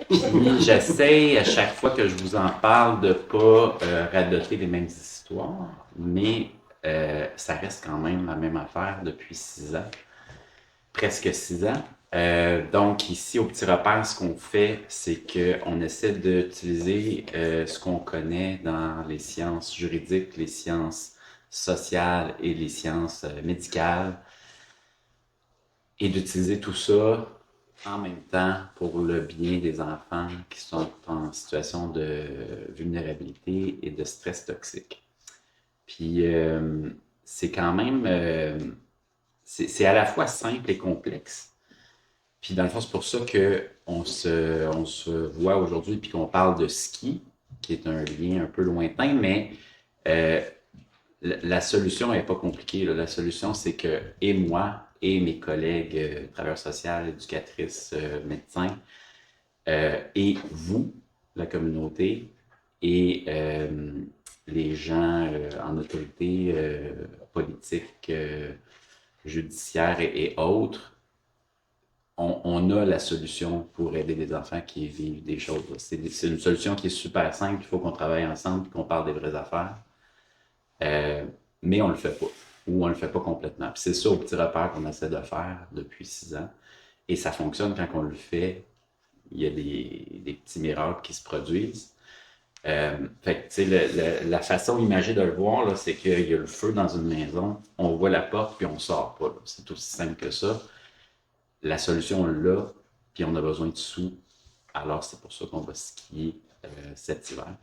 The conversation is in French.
Puis j'essaie à chaque fois que je vous en parle de pas radoter les mêmes histoires, mais ça reste quand même la même affaire depuis 6 ans, presque 6 ans. Donc ici au Petit Repère, ce qu'on fait, c'est qu'on essaie d'utiliser ce qu'on connaît dans les sciences juridiques, les sciences sociales et les sciences médicales, et d'utiliser tout ça en même temps pour le bien des enfants qui sont en situation de vulnérabilité et de stress toxique. Puis c'est quand même, c'est à la fois simple et complexe. Puis dans le fond, c'est pour ça qu'on se voit aujourd'hui puis qu'on parle de ski, qui est un lien un peu lointain, mais euh, la solution n'est pas compliquée, là. La solution, c'est que, et moi, et mes collègues travailleurs sociaux, éducatrices, médecins, et vous, la communauté, et les gens en autorité politique, judiciaire et autres, on a la solution pour aider les enfants qui vivent des choses. C'est une solution qui est super simple. Il faut qu'on travaille ensemble et qu'on parle des vraies affaires. Euh, mais on le fait pas. Ou on le fait pas complètement. Puis c'est ça au petit repère qu'on essaie de faire depuis 6 ans. Et ça fonctionne quand on le fait. Il y a des petits miracles qui se produisent. Fait que, tu sais, la façon imagée de le voir, là, c'est qu'il y a le feu dans une maison, on voit la porte, puis on sort pas, là. C'est aussi simple que ça. La solution, on l'a, puis on a besoin de sous. Alors, c'est pour ça qu'on va skier cet hiver.